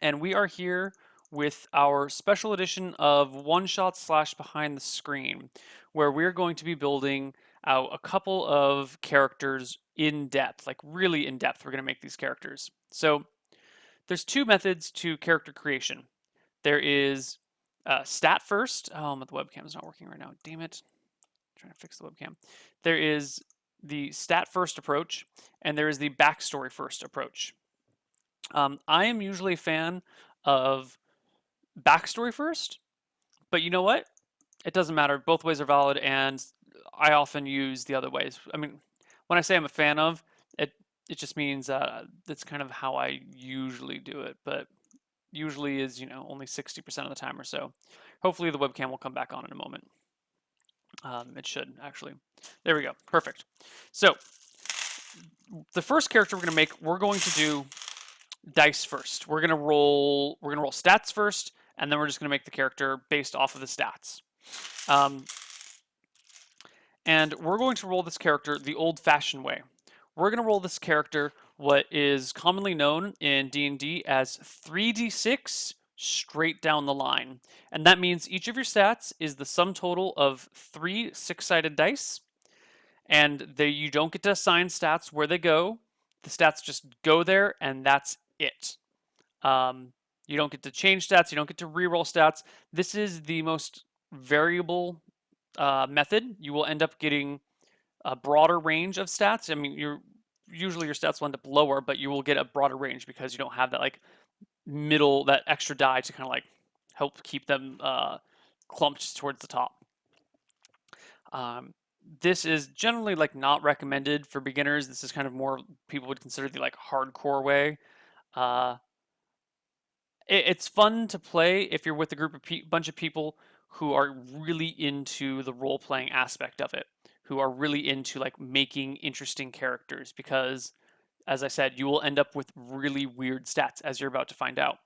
and we are here with our special edition of One Shot slash Behind the Screen, where we're going to be building out a couple of characters in depth, like really in depth. We're going to make these characters. So there's two methods to character creation. There is stat first. Oh, the webcam is not working right now. Damn it. I'm trying to fix the webcam. There is the stat first approach, and there is the backstory first approach. I am usually a fan of backstory first, but you know what? It doesn't matter. Both ways are valid, and I often use the other ways. I mean, when I say I'm a fan of, it it just means that's kind of how I usually do it, but usually is, only 60% of the time or so. Hopefully the webcam will come back on in a moment. It should, actually. There we go. Perfect. So the first character we're going to do dice first. We're gonna roll stats first, and then we're just gonna make the character based off of the stats. Um, and we're going to roll this character the old-fashioned way. We're gonna roll this character what is commonly known in D&D as 3d6 straight down the line. And that means each of your stats is the sum total of 3 six-sided dice, and you don't get to assign stats where they go. The stats just go there, and that's it. You don't get to change stats. You don't get to reroll stats. This is the most variable method. You will end up getting a broader range of stats. I mean, usually your stats will end up lower, but you will get a broader range because you don't have that like that extra die to kind of like help keep them clumped towards the top. This is generally like not recommended for beginners. This is kind of more people would consider the like hardcore way. Uh, it's fun to play if you're with a bunch of people who are really into the role playing aspect of it, who are really into like making interesting characters because as I said, you will end up with really weird stats as you're about to find out.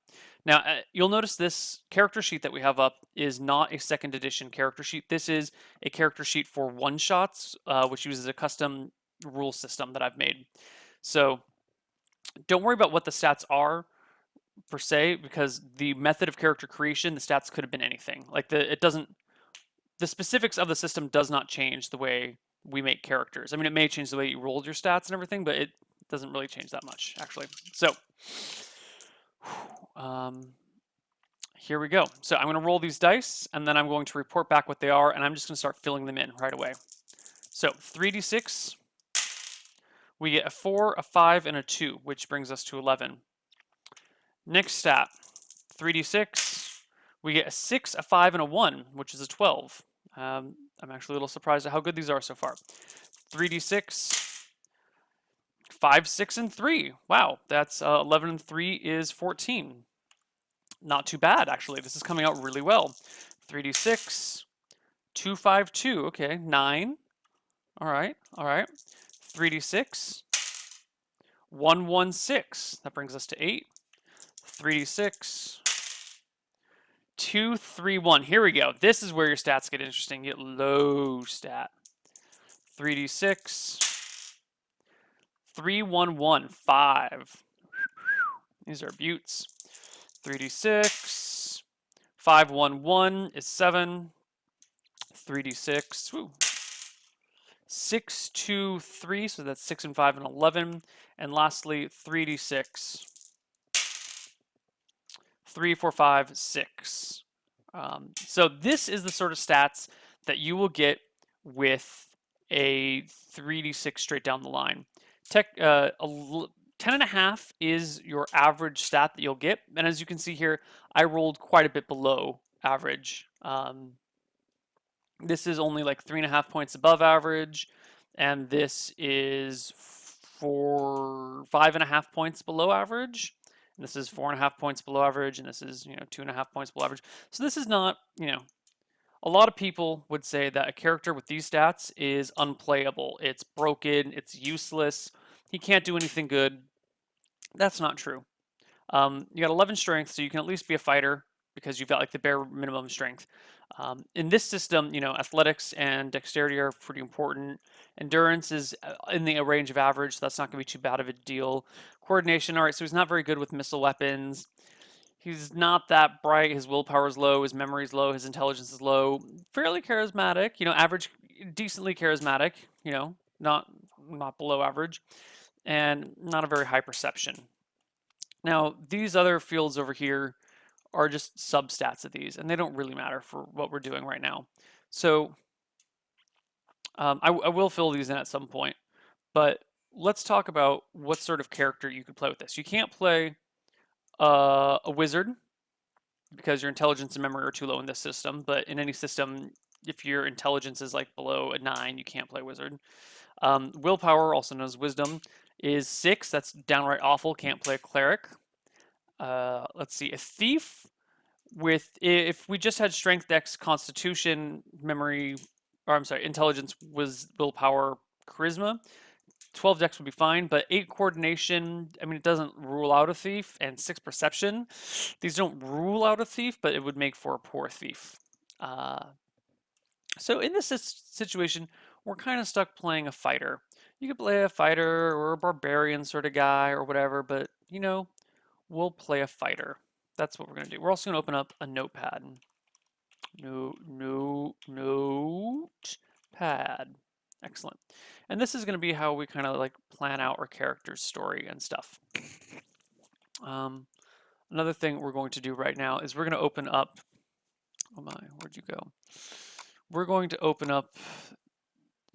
Now, you'll notice this character sheet that we have up is not a second edition character sheet. This is a character sheet for one shots, which uses a custom rule system that I've made. So don't worry about what the stats are per se, because the method of character creation, the stats could have been anything. Like the specifics of the system does not change the way we make characters. I mean, it may change the way you rolled your stats and everything, but it doesn't really change that much, actually. So, um, here we go. So I'm going to roll these dice, and then I'm going to report back what they are, and I'm just going to start filling them in right away. So 3d6, we get a 4, a 5, and a 2, which brings us to 11. Next stat, 3d6, we get a 6, a 5, and a 1, which is a 12. I'm actually a little surprised at how good these are so far. 3d6, 5, 6, and 3. Wow, that's 11 and 3 is 14. Not too bad, actually. This is coming out really well. 3d6, 2, 5, 2. Okay, 9. All right, all right. 3d6, 1, 1, 6. That brings us to 8. 3d6, 2, 3, 1. Here we go. This is where your stats get interesting. You get low stat. 3d6, 3, 1, 1, 5. These are buttes. 3d6, 5, 1, 1 is 7. 3d6, woo. 6, 2, 3, so that's 6 and 5 and 11. And lastly, 3d6, 3, 4, 5, 6. So this is the sort of stats that you will get with a 3d6 straight down the line. 10.5 is your average stat that you'll get, and as you can see here, I rolled quite a bit below average. This is only like 3.5 points above average, and this is 5.5 points below average. And this is 4.5 points below average, and this is 2.5 points below average. So this is not a lot of people would say that a character with these stats is unplayable. It's broken. It's useless. He can't do anything good. That's not true. You got 11 strength, so you can at least be a fighter because you've got like the bare minimum strength. In this system, athletics and dexterity are pretty important. Endurance is in the range of average, so that's not going to be too bad of a deal. Coordination, all right, so he's not very good with missile weapons. He's not that bright. His willpower is low. His memory is low. His intelligence is low. Fairly charismatic. You know, average, decently charismatic. You know, not below average, and not a very high perception. Now, these other fields over here are just substats of these, and they don't really matter for what we're doing right now. So I will fill these in at some point, but let's talk about what sort of character you could play with this. You can't play a wizard because your intelligence and memory are too low in this system, but in any system, if your intelligence is like below a 9, you can't play wizard. Willpower, also known as wisdom, is 6. That's downright awful. Can't play a cleric. Let's see, a thief with, if we just had strength, dex, constitution, memory, or I'm sorry, intelligence, willpower, charisma, 12 dex would be fine, but 8 coordination, I mean, it doesn't rule out a thief, and 6 perception. These don't rule out a thief, but it would make for a poor thief. So in this situation, we're kind of stuck playing a fighter. You could play a fighter or a barbarian sort of guy or whatever, but you know, we'll play a fighter. That's what we're going to do. We're also going to open up a notepad. Notepad. Excellent. And this is going to be how we kind of like plan out our character's story and stuff. Another thing we're going to do right now is we're going to open up, oh my, where'd you go? We're going to open up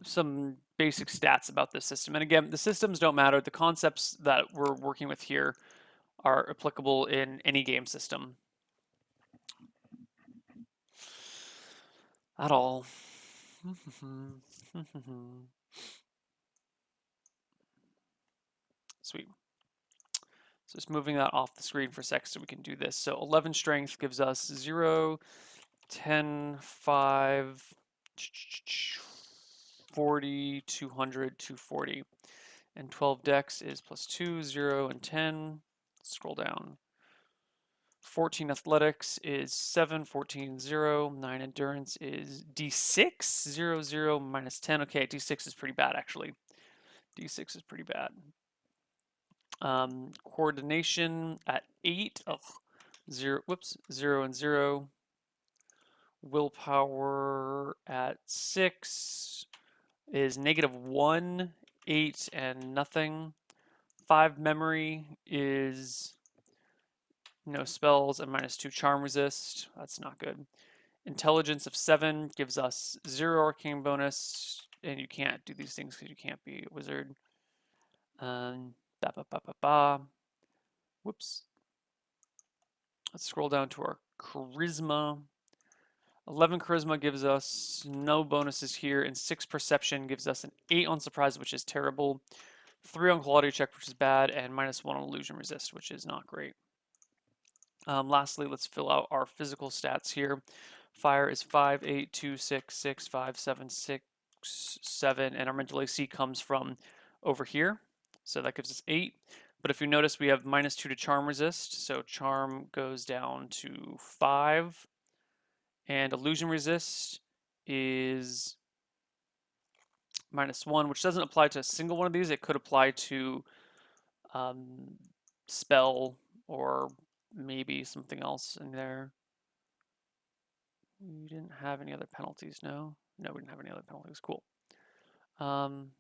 some basic stats about this system. And again, the systems don't matter. The concepts that we're working with here are applicable in any game system at all. Sweet. So just moving that off the screen for a sec so we can do this. So 11 strength gives us 0, 10, 5, 40, 200, 240. And 12 dex is plus 2, 0, and 10. Scroll down. 14 athletics is 7, 14, 0. 9 endurance is d6, 0, 0, minus 10. Okay, d6 is pretty bad actually. D6 is pretty bad. Coordination at 8. Oh, 0, whoops, 0 and 0. Willpower at 6 is -1, 8, and nothing. 5 memory is no spells and -2 charm resist. That's not good. Intelligence of 7 gives us 0 arcane bonus, and you can't do these things because you can't be a wizard. Whoops. Let's scroll down to our charisma. 11 charisma gives us no bonuses here, and 6 perception gives us an 8 on surprise, which is terrible, 3 on quality check, which is bad, and -1 on illusion resist, which is not great. Lastly, let's fill out our physical stats here. Fire is 5, 8, 2, 6, 6, 5, 7, 6, 7, and our mental AC comes from over here, so that gives us 8. But if you notice, we have -2 to charm resist, so charm goes down to 5. And illusion resist is -1, which doesn't apply to a single one of these. It could apply to spell or maybe something else in there. We didn't have any other penalties, no? No, we didn't have any other penalties. Cool. And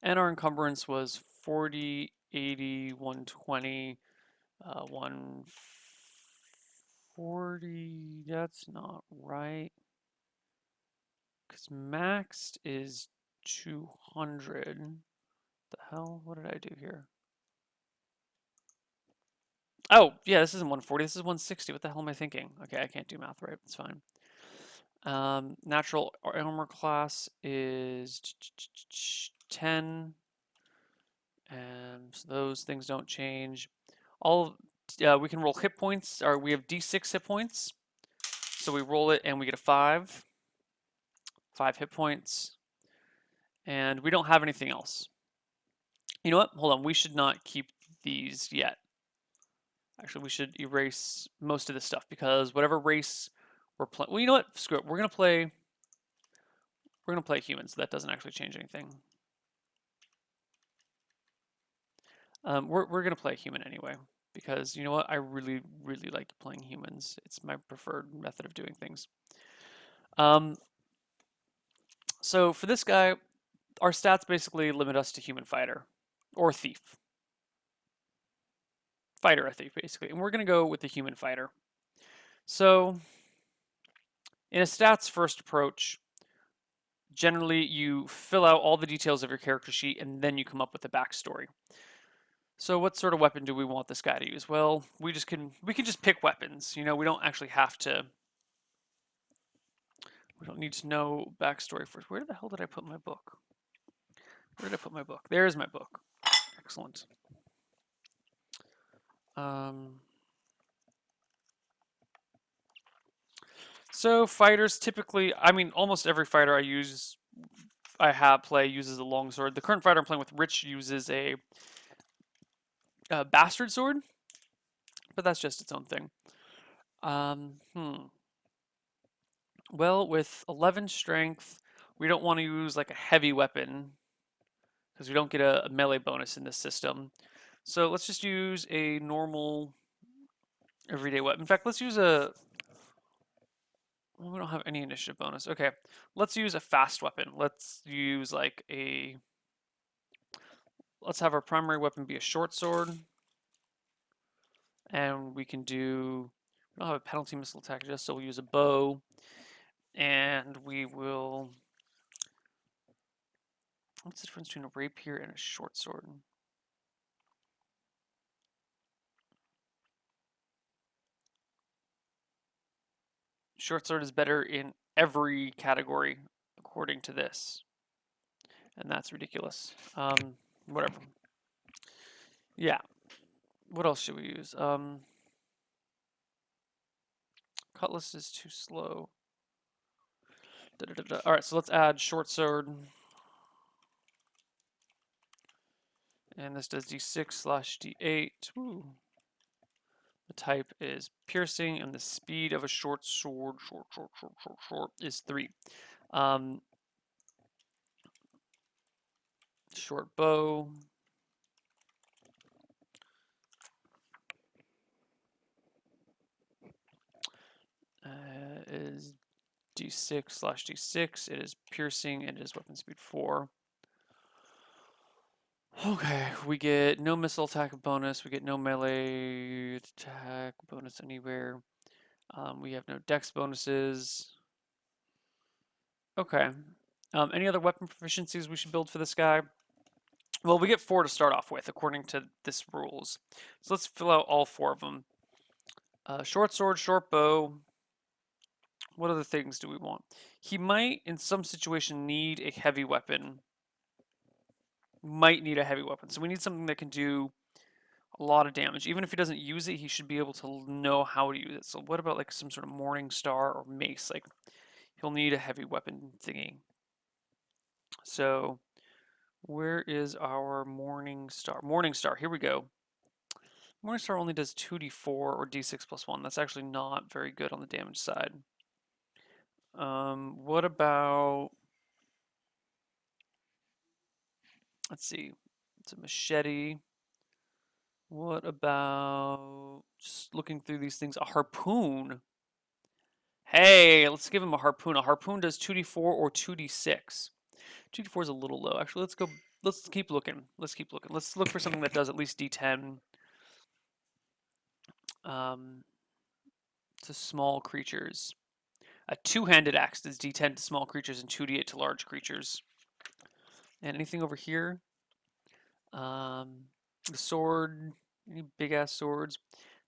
our encumbrance was 40, 80, 120, 140. That's not right. Because maxed is 200. The hell? What did I do here? Oh, yeah, this isn't 140. This is 160. What the hell am I thinking? Okay, I can't do math right. It's fine. Natural armor class is 10. And so those things don't change. We can roll hit points. Or we have d6 hit points. So we roll it and we get a 5. 5 hit points. And we don't have anything else. You know what? Hold on. We should not keep these yet. Actually, we should erase most of this stuff because whatever race we're playing. Well, you know what? Screw it. We're gonna play humans. So that doesn't actually change anything. We're gonna play a human anyway. because you know what? I really, really like playing humans. It's my preferred method of doing things. So for this guy, our stats basically limit us to human fighter or thief. Fighter or thief, basically. And we're going to go with the human fighter. So in a stats first approach, generally you fill out all the details of your character sheet and then you come up with a backstory. So what sort of weapon do we want this guy to use? Well, we can just pick weapons. You know, we don't actually have to. We don't need to know backstory first. Where the hell did I put my book? Where did I put my book? There's my book. Excellent. So fighters typically, I mean, almost every fighter I have play uses a longsword. The current fighter I'm playing with, Rich, uses a bastard sword, but that's just its own thing. Well, with 11 strength, we don't want to use like a heavy weapon because we don't get a melee bonus in this system. So let's just use a normal everyday weapon. In fact, let's use a. Well, we don't have any initiative bonus. Okay, let's use a fast weapon. Let's use like a. Let's have our primary weapon be a short sword. And we can do. We don't have a penalty missile attack just, so we'll use a bow. And we will. What's the difference between a rapier and a short sword? Short sword is better in every category, according to this. And that's ridiculous. Whatever. Yeah. What else should we use? Cutlass is too slow. All right, so let's add short sword. And this does d6/d8. Woo. The type is piercing, and the speed of a short sword, short, is 3. Short bow. Is d6/d6. It is piercing. It is weapon speed 4. Okay, we get no missile attack bonus. We get no melee attack bonus anywhere. We have no dex bonuses. Okay. Any other weapon proficiencies we should build for this guy? Well, we get 4 to start off with, according to this rules. So let's fill out all 4 of them. Short sword, short bow. What other things do we want? He might, in some situation, need a heavy weapon. Might need a heavy weapon. So we need something that can do a lot of damage. Even if he doesn't use it, he should be able to know how to use it. So what about like some sort of Morning Star or mace? Like he'll need a heavy weapon thingy. So where is our Morning Star? Morning Star, here we go. Morning Star only does 2d4 or d6 plus 1. That's actually not very good on the damage side. What about... Let's see. It's a machete. What about... Just looking through these things. A harpoon. Hey, let's give him a harpoon. A harpoon does 2d4 or 2d6. 2d4 is a little low. Actually, let's go... Let's keep looking. Let's keep looking. Let's look for something that does at least d10. To small creatures. A two-handed axe does d10 to small creatures and 2d8 to large creatures. And anything over here? The sword. Any big-ass swords?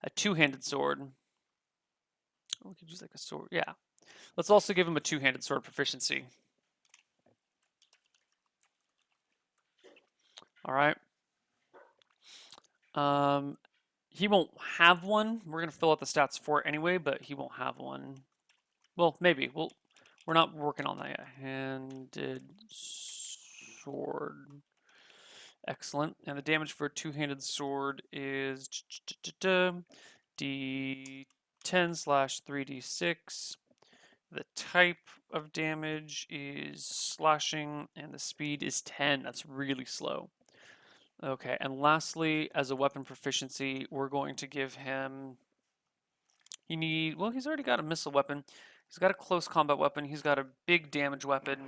A two-handed sword. Oh, we could use like a sword. Yeah. Let's also give him a two-handed sword proficiency. All right. He won't have one. We're gonna fill out the stats for it anyway, but he won't have one. Well, maybe. We're not working on that yet. Handed sword. Excellent. And the damage for a two-handed sword is d10/3d6. The type of damage is slashing, and the speed is 10. That's really slow. Okay, and lastly, as a weapon proficiency, we're going to give him, well, he's already got a missile weapon. He's got a close combat weapon. He's got a big damage weapon.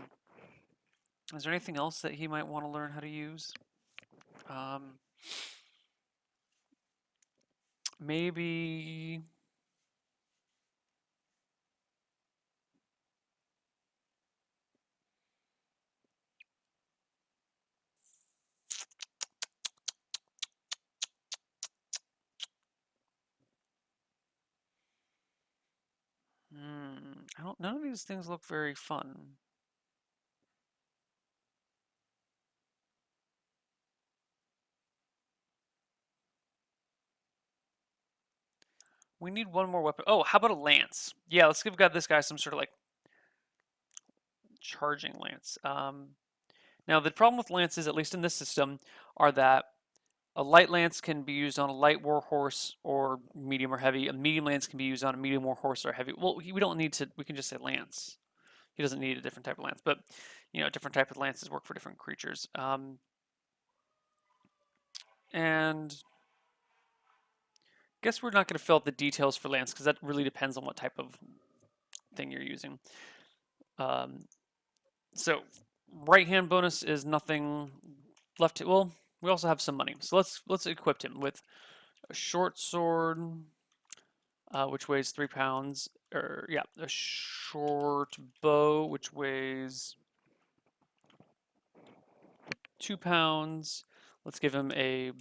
Is there anything else that he might want to learn how to use? Maybe... none of these things look very fun. We need one more weapon. Oh, how about a lance? Yeah, let's give this guy some sort of like charging lance. Now the problem with lances, at least in this system, are that a light lance can be used on a light warhorse or medium or heavy. A medium lance can be used on a medium warhorse or heavy. Well, we don't need to. We can just say lance. He doesn't need a different type of lance, but different type of lances work for different creatures. And guess we're not going to fill out the details for lance because that really depends on what type of thing you're using. So right hand bonus is nothing left. Well, we also have some money, so let's equip him with a short sword, which weighs 3 pounds. Or yeah, a short bow, which weighs 2 pounds. Let's give him a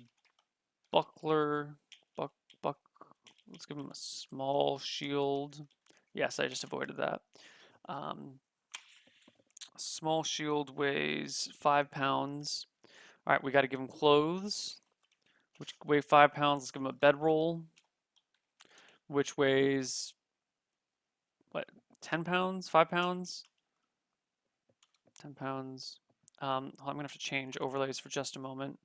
buckler. Let's give him a small shield. Yes, I just avoided that. Small shield weighs 5 pounds. All right, we got to give him clothes, which weigh 5 pounds. Let's give him a bedroll, which weighs, what, 10 pounds? 5 pounds? 10 pounds. I'm going to have to change overlays for just a moment.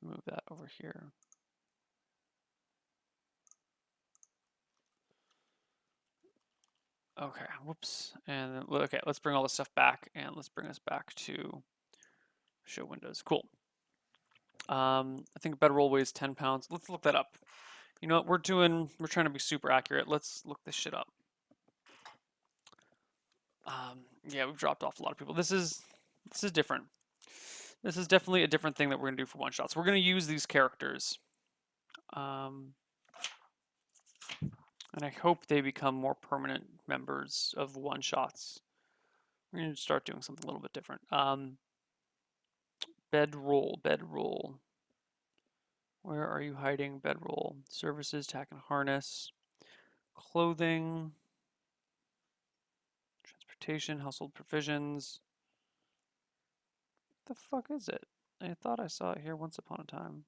Let's move that over here. Okay, whoops. And okay, let's bring all this stuff back and let's bring us back to show windows. Cool. I think a bedroll weighs 10 pounds. Let's look that up. You know what we're trying to be super accurate. Let's look this shit up. Yeah, we've dropped off a lot of people. This is different. This is definitely a different thing that we're gonna do for one shots. We're gonna use these characters. And I hope they become more permanent members of one shots. We're gonna start doing something a little bit different. Bedroll. Where are you hiding? Bedroll. Services, tack and harness. Clothing. Transportation, household provisions. What the fuck is it? I thought I saw it here once upon a time.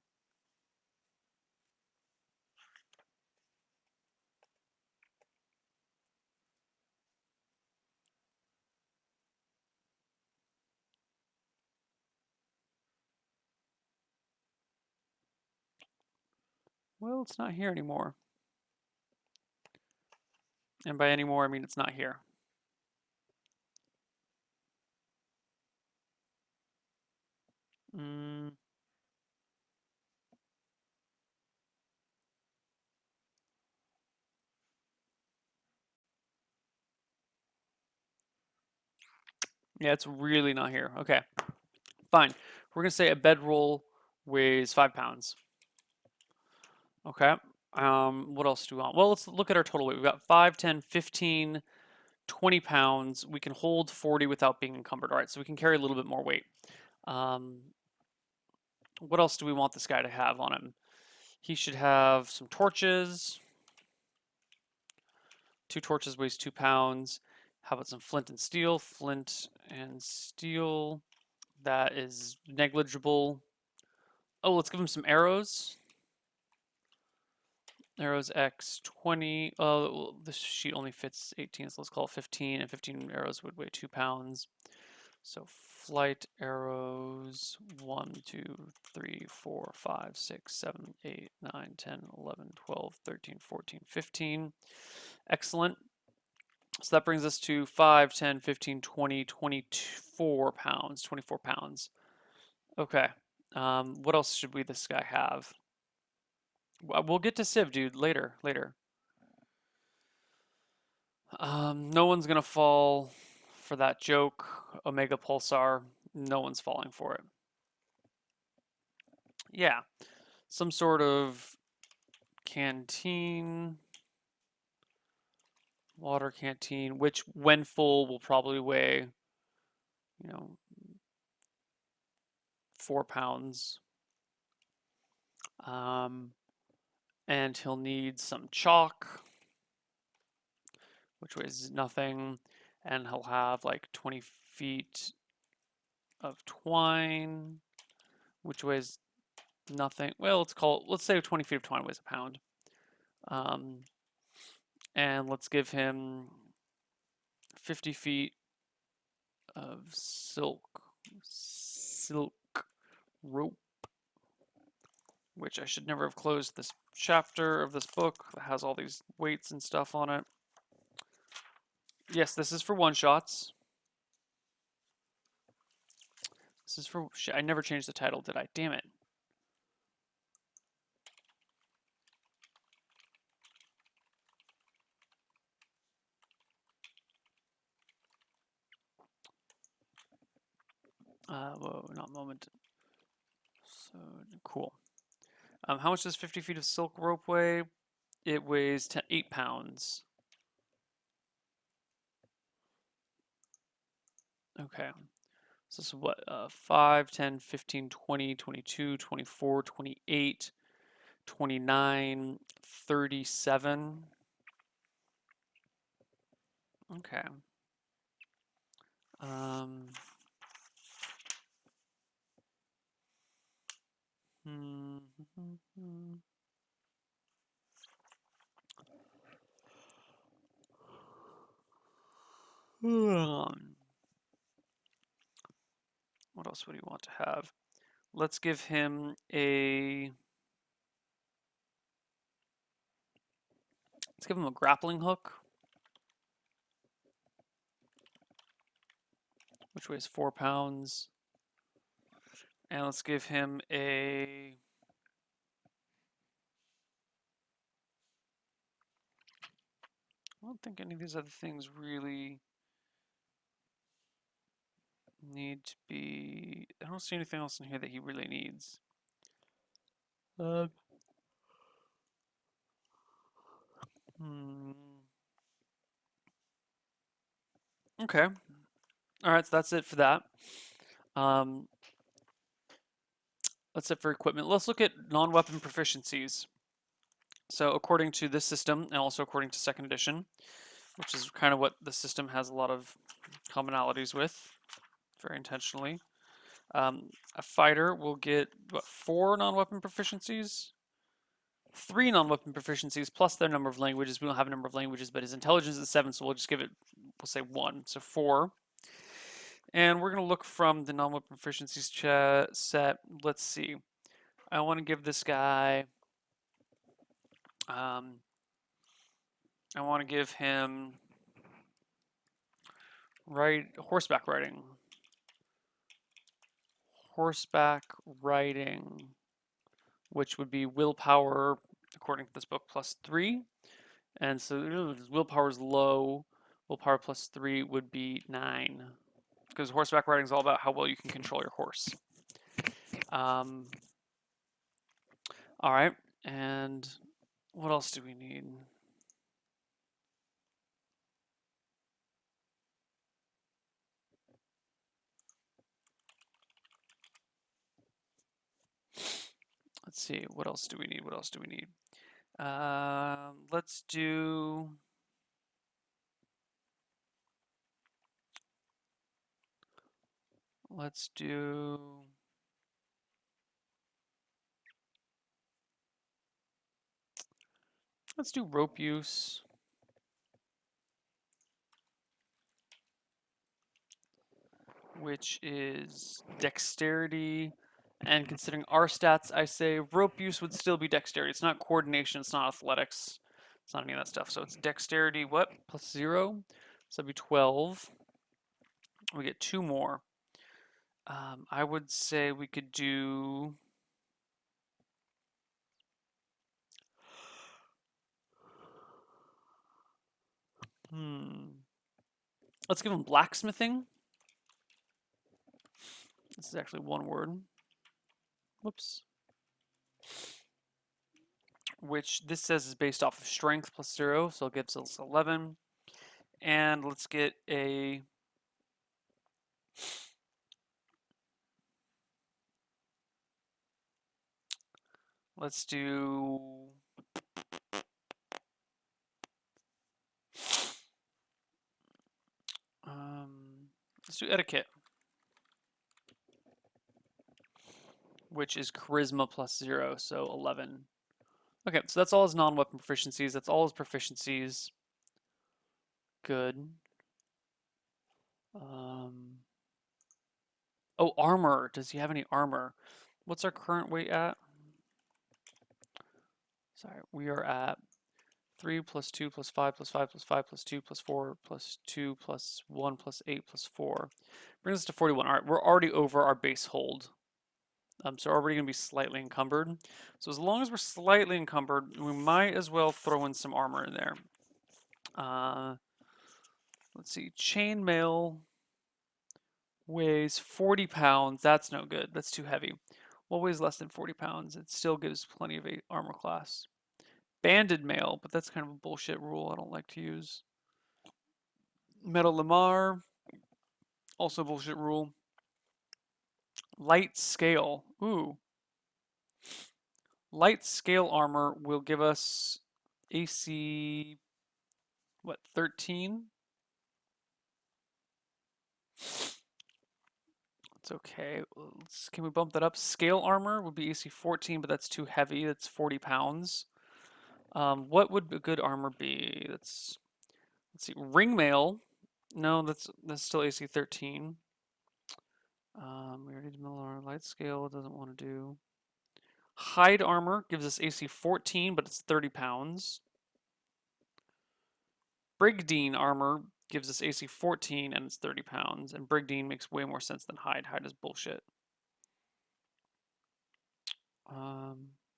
Well, it's not here anymore. And by anymore, I mean it's not here. Yeah, it's really not here. Okay, fine. We're gonna say a bedroll weighs 5 pounds. Okay. What else do we want? Well, let's look at our total weight. We've got 5, 10, 15, 20 pounds. We can hold 40 without being encumbered. All right, so we can carry a little bit more weight. What else do we want this guy to have on him? He should have some torches. 2 torches weighs 2 pounds. How about some flint and steel? Flint and steel. That is negligible. Oh, let's give him some arrows. Arrows X 20. Well, this sheet only fits 18, so let's call it 15, and 15 arrows would weigh 2 pounds. So flight arrows 1, 2, 3, 4, 5, 6, 7, 8, 9, 10, 11, 12, 13, 14, 15. Excellent. So that brings us to 5, 10, 15, 20, 24 pounds. 24 pounds. Okay. What else should this guy have? We'll get to Civ, dude, later. No one's gonna fall for that joke. Omega Pulsar. No one's falling for it. Yeah. Some sort of canteen. Water canteen, which when full will probably weigh, 4 pounds. And he'll need some chalk, which weighs nothing. And he'll have like 20 feet of twine, which weighs nothing. Well, let's say 20 feet of twine weighs a pound. And let's give him 50 feet of silk rope, which I should never have closed this chapter of this book that has all these weights and stuff on it. Yes, this is for one-shots. This is for... I never changed the title, did I? Damn it. Whoa, not moment. So, cool. How much does 50 feet of silk rope weigh? It weighs 8 pounds. Okay. So this is what? 5, 10, 15, 20, 22, 24, 28, 29, 37. Okay. What else would he want to have? Let's give him a... Let's give him a grappling hook, which weighs 4 pounds. And let's give him a... I don't think any of these other things really need to be... I don't see anything else in here that he really needs. Okay. All right, so that's it for that. That's it for equipment. Let's look at non-weapon proficiencies. So according to this system, and also according to second edition, which is kind of what the system has a lot of commonalities with, very intentionally, a fighter will get, what, 4 non-weapon proficiencies? 3 non-weapon proficiencies plus their number of languages. We don't have a number of languages, but his intelligence is 7, so we'll just give it, we'll say 1, so 4. And we're going to look from the non-weapon proficiencies set. Let's see. I want to give this guy, I want to give him horseback riding. Horseback riding, which would be willpower, according to this book, +3. And so willpower is low. Willpower +3 would be 9. Because horseback riding is all about how well you can control your horse. All right, and what else do we need? Let's see, what else do we need? What else do we need? Let's do... Let's do rope use. Which is dexterity. And considering our stats, I say rope use would still be dexterity. It's not coordination, it's not athletics, it's not any of that stuff. So it's dexterity, what? Plus 0? So that'd be 12. We get 2 more. I would say we could do... Let's give him blacksmithing. This is actually one word. Whoops. Which this says is based off of strength plus 0, so it gives us 11. And let's get a... Let's do... let's do etiquette. Which is charisma plus 0, so 11. Okay, so that's all his non-weapon proficiencies. That's all his proficiencies. Good. Oh, armor. Does he have any armor? What's our current weight at? Sorry, we are at 3 plus 2 plus 5 plus 5 plus 5 plus 2 plus 4 plus 2 plus 1 plus 8 plus 4. Brings us to 41. All right, we're already over our base hold. So we're already going to be slightly encumbered. So as long as we're slightly encumbered, we might as well throw in some armor in there. Let's see, chainmail weighs 40 pounds. That's no good. That's too heavy. What weighs less than 40 pounds? It still gives plenty of armor class. Banded mail, but that's kind of a bullshit rule I don't like to use. Metal Lamar, also bullshit rule. Light scale. Ooh. Light scale armor will give us AC, what, 13? It's okay. Can we bump that up? Scale armor would be AC 14, but that's too heavy. That's 40 pounds. What would a good armor be? Let's see. Ring mail. No, that's still AC 13. We already did Miller. Light scale doesn't want to do. Hide armor gives us AC 14, but it's 30 pounds. Brigdean armor gives us AC 14 and it's 30 pounds. And Brigdean makes way more sense than Hide. Hide is bullshit.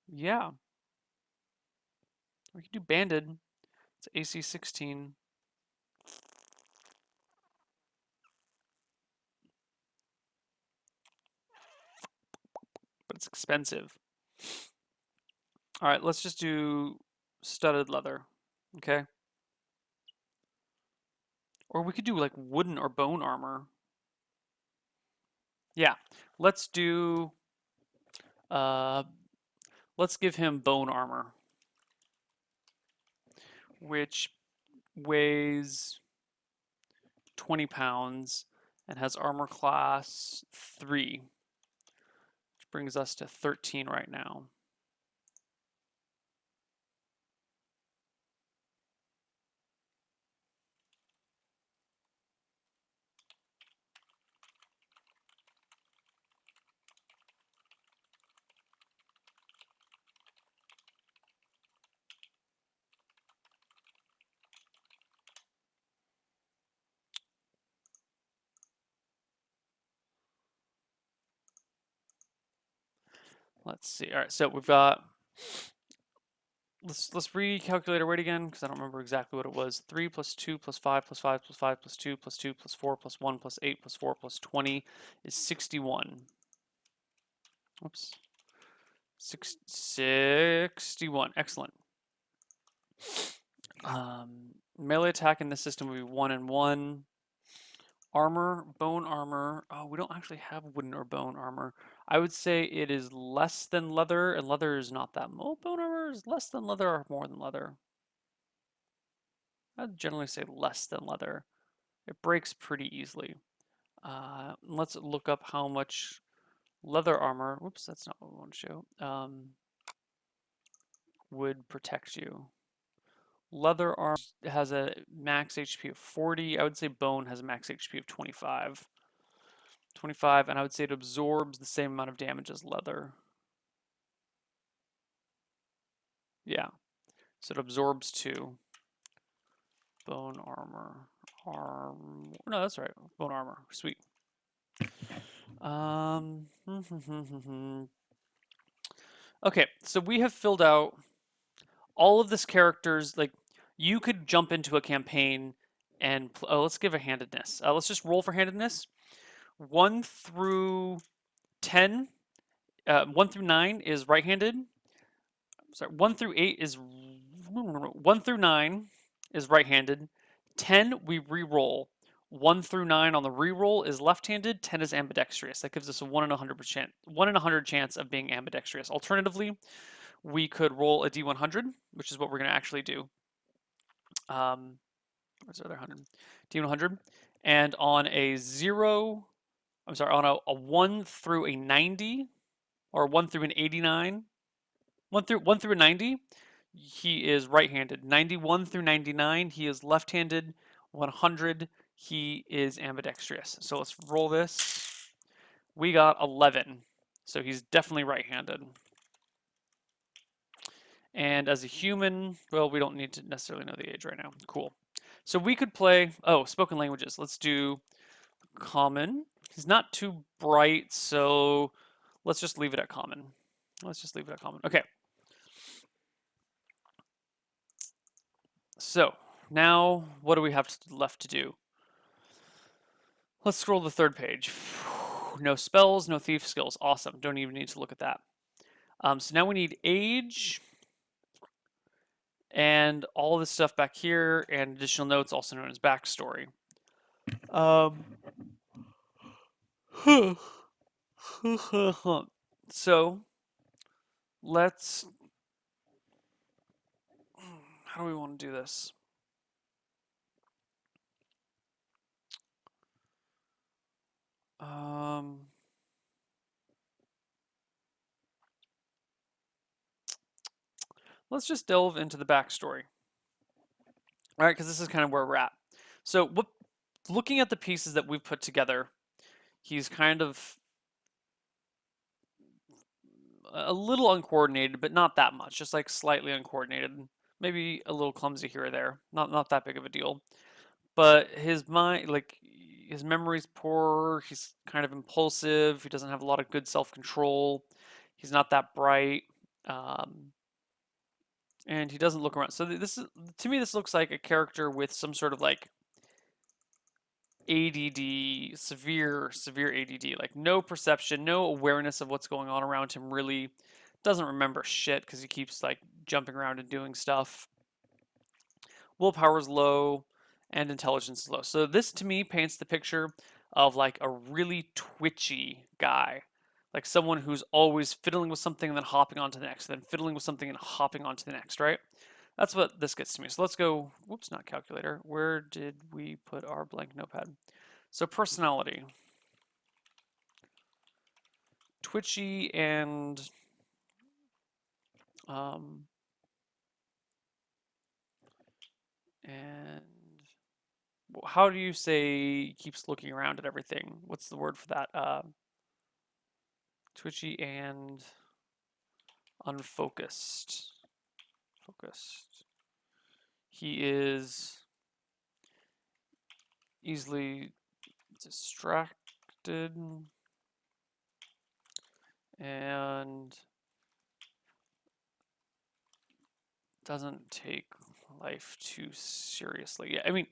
Yeah. We can do Banded. It's AC 16. But it's expensive. All right, let's just do studded leather. Okay. Or we could do like wooden or bone armor. Yeah. Let's do let's give him bone armor. Which weighs 20 pounds and has armor class 3. Which brings us to 13 right now. Let's see. All right, so we've got let's recalculate our weight again because I don't remember exactly what it was. 3 plus 2 plus 5 plus 5 plus 5 plus 2 plus 2 plus 4 plus 1 plus 8 plus 4 plus 20 is 61. Oops. 61. Excellent. Melee attack in this system would be 1 and 1. Armor, bone armor. Oh, we don't actually have wooden or bone armor. I would say it is less than leather, and leather is not that much. Bone armor is less than leather or more than leather. I'd generally say less than leather. It breaks pretty easily. Let's look up how much leather armor. Whoops, that's not what we want to show. Would protect you. Leather arm has a max HP of 40. I would say bone has a max HP of 25. 25, and I would say it absorbs the same amount of damage as leather. Yeah, so it absorbs 2. Bone armor. No, that's right. Bone armor. Sweet. Okay, so we have filled out all of this characters. Like, you could jump into a campaign and let's give a handedness. Let's just roll for handedness. 1 through 10. 1 through 9 is right-handed. Sorry, 1 through 8 is 1 through 9 is right-handed. 10 we re-roll. 1 through 9 on the re-roll is left-handed. 10 is ambidextrous. That gives us a 1 in 100 chance of being ambidextrous. Alternatively, we could roll a D100, which is what we're going to actually do. What's the other 100? D100, and on a 0, I'm sorry, on a 1 through a 90, or 1 through an 89, 1 through a 90, he is right-handed. 91 through 99, he is left-handed. 100, he is ambidextrous. So let's roll this. We got 11, so he's definitely right-handed. And as a human, well, we don't need to necessarily know the age right now. Cool. So we could play, spoken languages. Let's do common. He's not too bright, so let's just leave it at common. Let's just leave it at common. Okay. So now what do we have left to do? Let's scroll to the third page. No spells, no thief skills. Awesome. Don't even need to look at that. So now we need age and all this stuff back here and additional notes, also known as backstory. So let's, how do we want to do this? Let's just delve into the backstory. All right, because this is kind of where we're at. So looking at the pieces that we've put together, he's kind of a little uncoordinated, but not that much, just like slightly uncoordinated. Maybe a little clumsy here or there. Not that big of a deal. But his mind, like, his memory's poor. He's kind of impulsive. He doesn't have a lot of good self-control. He's not that bright. And he doesn't look around. So this is, to me, this looks like a character with some sort of like ADD, severe ADD, like no perception, no awareness of what's going on around him, really doesn't remember shit because he keeps like jumping around and doing stuff. Willpower's low and intelligence is low. So this to me paints the picture of like a really twitchy guy, like someone who's always fiddling with something and then hopping on to the next, then fiddling with something and hopping on to the next, right? That's what this gets to me. So let's go, whoops, not calculator. Where did we put our blank notepad? So personality. Twitchy and how do you say keeps looking around at everything? What's the word for that? Twitchy and unfocused. Focused. He is easily distracted and doesn't take life too seriously. Yeah, I mean,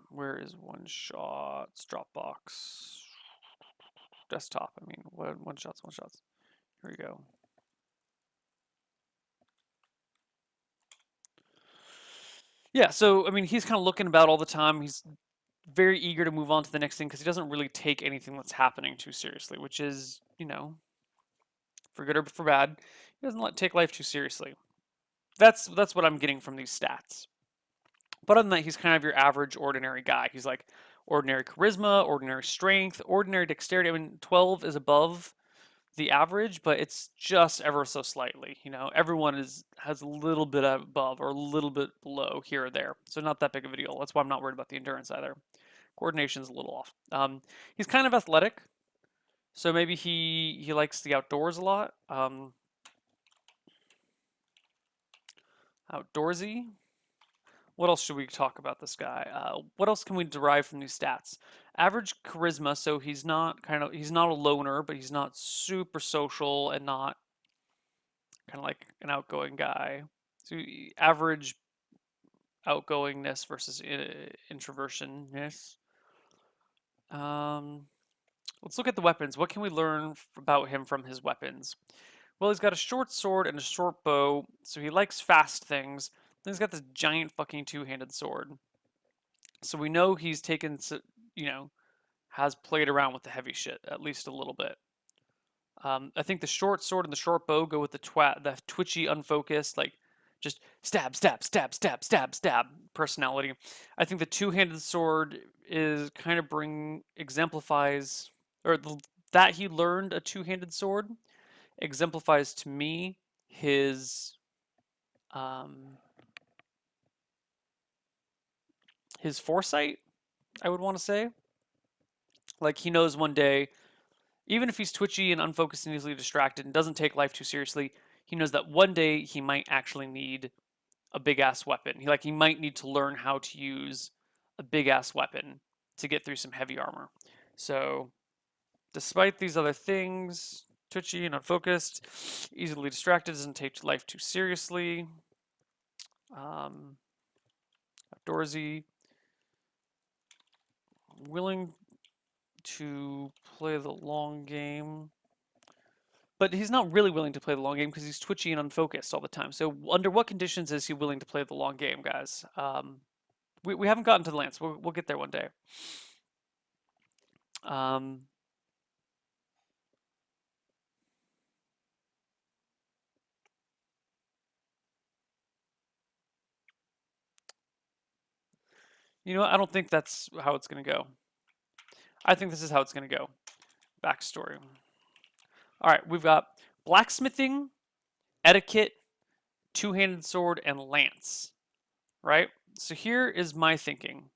where is one shots? Dropbox. Desktop. I mean, one shots. Here we go. Yeah, so I mean, he's kind of looking about all the time. He's very eager to move on to the next thing because he doesn't really take anything that's happening too seriously, which is, you know, for good or for bad, he doesn't take life too seriously. That's what I'm getting from these stats. But other than that, he's kind of your average ordinary guy. He's like ordinary charisma, ordinary strength, ordinary dexterity. I mean, 12 is above the average, but it's just ever so slightly. You know, everyone has a little bit above or a little bit below here or there, so not that big of a deal. That's why I'm not worried about the endurance either. Coordination's a little off. He's kind of athletic, so maybe he likes the outdoors a lot. Outdoorsy. What else should we talk about this guy? What else can we derive from these stats? Average charisma, so he's not a loner, but he's not super social and not kind of like an outgoing guy. So average outgoingness versus introversionness. Let's look at the weapons. What can we learn about him from his weapons? Well, he's got a short sword and a short bow, so he likes fast things. Then he's got this giant fucking two-handed sword. So we know he's taken, you know, has played around with the heavy shit at least a little bit. I think the short sword and the short bow go with the twitchy, unfocused, like just stab, stab, stab, stab, stab, stab personality. I think the two-handed sword is kind of exemplifies, or that he learned a two-handed sword exemplifies to me um, his foresight. I would want to say, like he knows one day, even if he's twitchy and unfocused and easily distracted and doesn't take life too seriously, he knows that one day he might actually need a big ass weapon. He might need to learn how to use a big ass weapon to get through some heavy armor. So, despite these other things, twitchy and unfocused, easily distracted, doesn't take life too seriously, outdoorsy, willing to play the long game. But he's not really willing to play the long game because he's twitchy and unfocused all the time. So under what conditions is he willing to play the long game, guys? We haven't gotten to the lance. We'll get there one day. You know what? I don't think that's how it's going to go. I think this is how it's going to go. Backstory. All right, we've got blacksmithing, etiquette, two-handed sword, and lance. Right? So here is my thinking.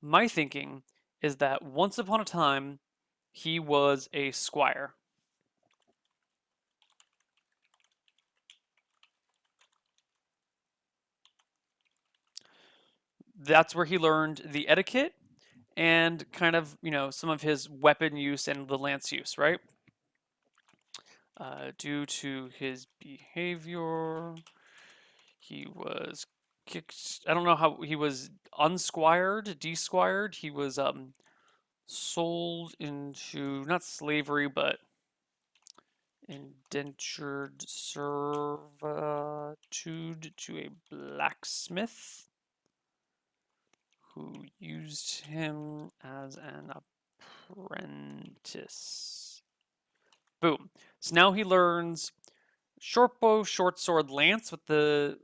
My thinking is that once upon a time, he was a squire. That's where he learned the etiquette and kind of, you know, some of his weapon use and the lance use, right? Due to his behavior, he was kicked. I don't know how he was unsquired, desquired. He was sold into not slavery, but indentured servitude to a blacksmith who used him as an apprentice. Boom. So now he learns short bow, short sword, lance with the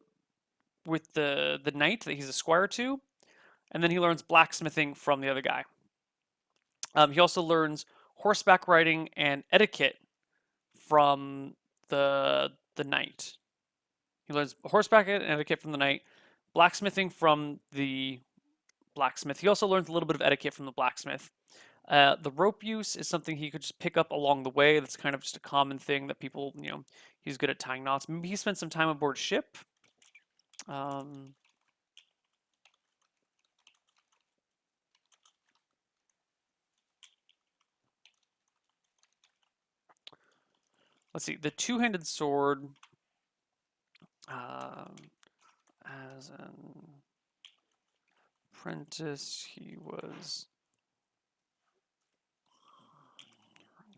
knight that he's a squire to, and then he learns blacksmithing from the other guy. He also learns horseback riding and etiquette from the knight. He learns horseback and etiquette from the knight, blacksmithing from the blacksmith. He also learns a little bit of etiquette from the blacksmith. The rope use is something he could just pick up along the way. That's kind of just a common thing that people, you know, he's good at tying knots. Maybe he spent some time aboard ship. Let's see, the two-handed sword as an apprentice, he was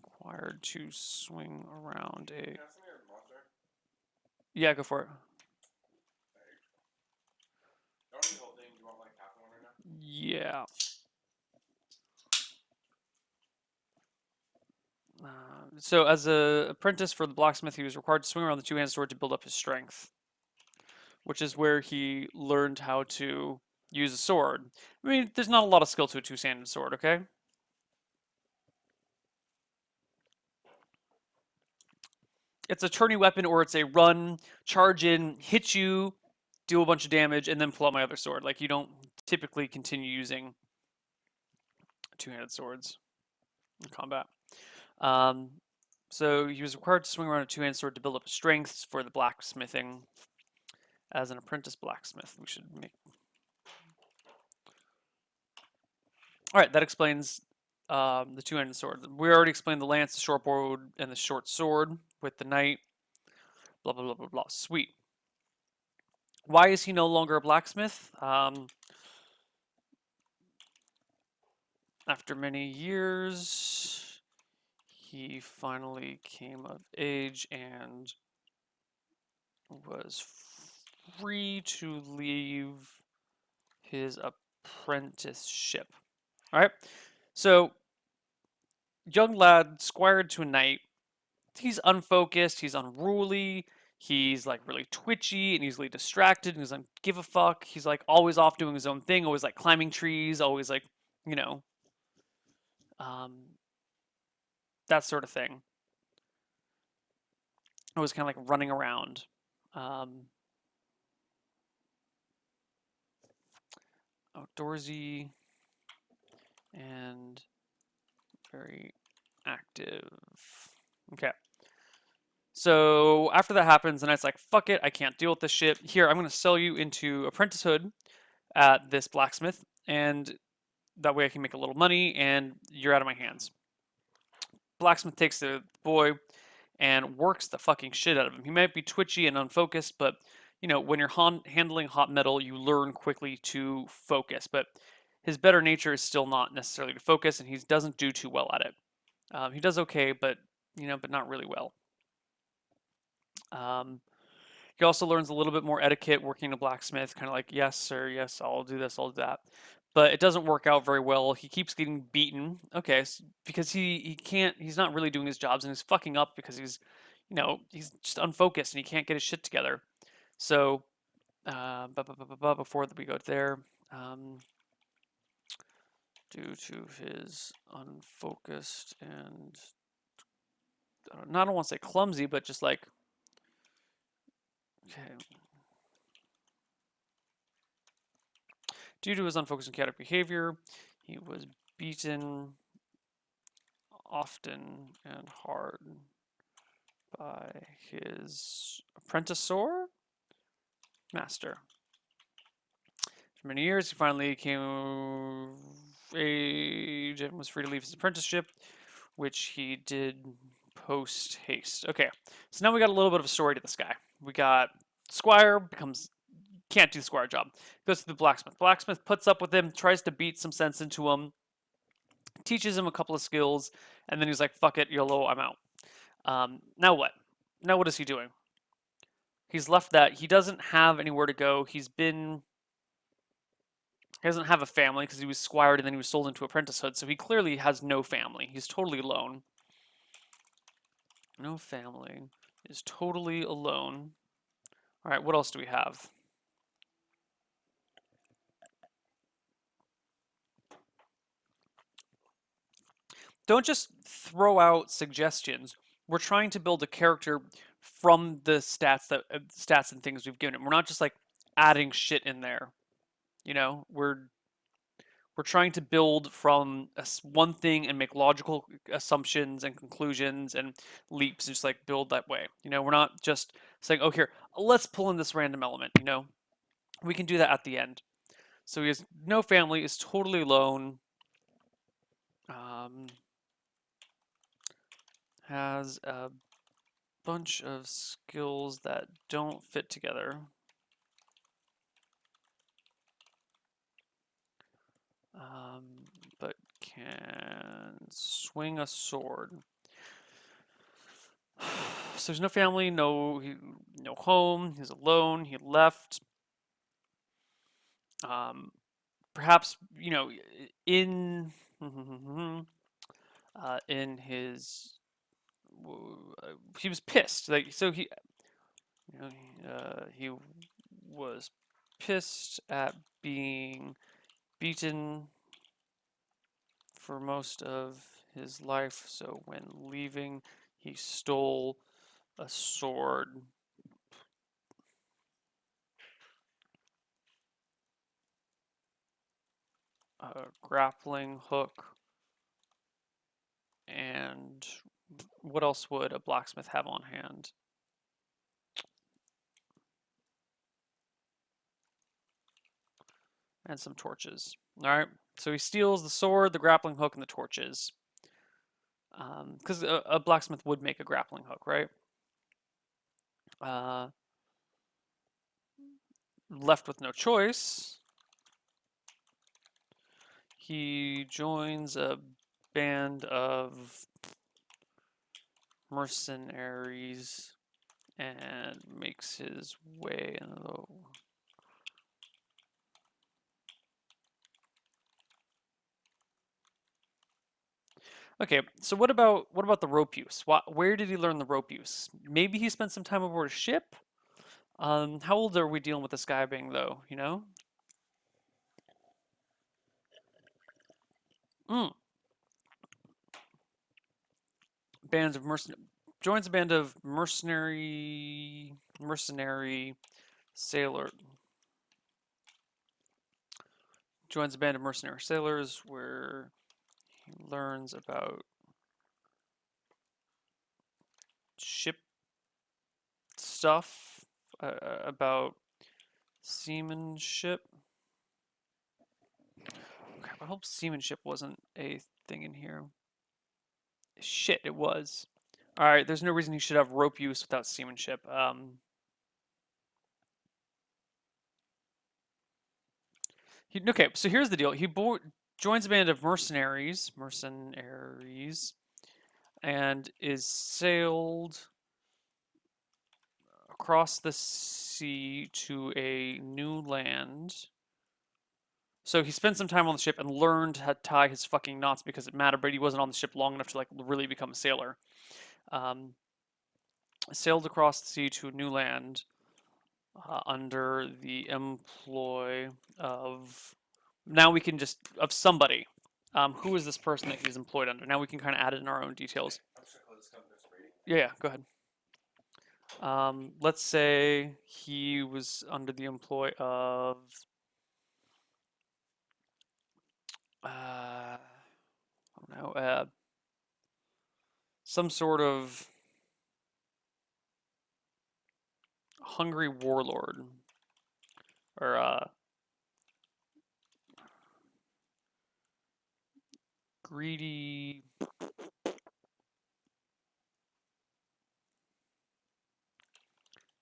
required to swing around a... Yeah, go for it. Yeah. So as an apprentice for the blacksmith, he was required to swing around the two-handed sword to build up his strength, which is where he learned how to use a sword. I mean, there's not a lot of skill to a two-handed sword, okay? It's a turny weapon, or it's a run, charge in, hit you, do a bunch of damage, and then pull out my other sword. Like, you don't typically continue using two-handed swords in combat. Um, so he was required to swing around a two-handed sword to build up his strengths for the blacksmithing. As an apprentice blacksmith, we should make. All right, that explains the two-handed sword. We already explained the lance, the short bow, and the short sword with the knight. Blah blah blah blah blah. Sweet. Why is he no longer a blacksmith? After many years, he finally came of age and was free to leave his apprenticeship. All right. So, young lad squired to a knight. He's unfocused. He's unruly. He's like really twitchy and easily distracted. And he doesn't give a fuck. He's like always off doing his own thing. Always like climbing trees. Always like, you know, um, that sort of thing. Always kind of like running around. Outdoorsy and very active. Okay. So after that happens, the knight's like, fuck it, I can't deal with this shit. Here, I'm going to sell you into apprenticehood at this blacksmith, and that way I can make a little money, and you're out of my hands. Blacksmith takes the boy and works the fucking shit out of him. He might be twitchy and unfocused, but you know, when you're handling hot metal, you learn quickly to focus. But his better nature is still not necessarily to focus, and he doesn't do too well at it. He does okay, but but not really well. Um, he also learns a little bit more etiquette working a blacksmith, kind of like, yes, sir, yes, I'll do this, I'll do that. But it doesn't work out very well. He keeps getting beaten. Okay, because he can't, he's not really doing his jobs and he's fucking up because he's just unfocused and he can't get his shit together. So, before we go there, due to his unfocused and I don't want to say clumsy, but just like, okay. Due to his unfocused and chaotic behavior, he was beaten often and hard by his apprenticor master. For many years, he finally came of age and was free to leave his apprenticeship, which he did post haste. Okay, so now we got a little bit of a story to this guy. We got Squire can't do the Squire job. Goes to the blacksmith. Blacksmith puts up with him, tries to beat some sense into him, teaches him a couple of skills, and then he's like, fuck it, YOLO, I'm out. Now what? Now what is he doing? He's left that. He doesn't have anywhere to go. He doesn't have a family because he was squired and then he was sold into apprenticehood, so he clearly has no family. He's totally alone. No family. Is totally alone. All right, what else do we have? Don't just throw out suggestions. We're trying to build a character from the stats and things we've given him. We're not just like adding shit in there. We're trying to build from one thing and make logical assumptions and conclusions and leaps and just like build that way. We're not just saying, oh, here, let's pull in this random element. We can do that at the end. So he has no family, is totally alone. Has a bunch of skills that don't fit together. But can swing a sword. So there's no family, no home. He's alone. He left. Perhaps in in his he was pissed. Like so he he was pissed at being beaten for most of his life, so when leaving, he stole a sword. A grappling hook, and what else would a blacksmith have on hand? And some torches. All right, so he steals the sword, the grappling hook, and the torches. Because a blacksmith would make a grappling hook, right? Left with no choice, he joins a band of mercenaries and makes his way in the... Okay, so what about the rope use? Where did he learn the rope use? Maybe he spent some time aboard a ship. How old are we dealing with this guy being though? You know? Mm. Bands of joins a band of mercenary sailor. Joins a band of mercenary sailors where he learns about ship stuff, about seamanship. Okay, I hope seamanship wasn't a thing in here. Shit, it was. All right, there's no reason he should have rope use without seamanship. Okay, so here's the deal. He joins a band of mercenaries, and is sailed across the sea to a new land. So he spent some time on the ship and learned how to tie his fucking knots because it mattered, but he wasn't on the ship long enough to like really become a sailor. Um, Sailed across the sea to a new land under the employ of. Now we can just of somebody. Who is this person that he's employed under? Now we can kind of add it in our own details. Yeah, go ahead. Let's say he was under the employ of I don't know, some sort of hungry warlord or greedy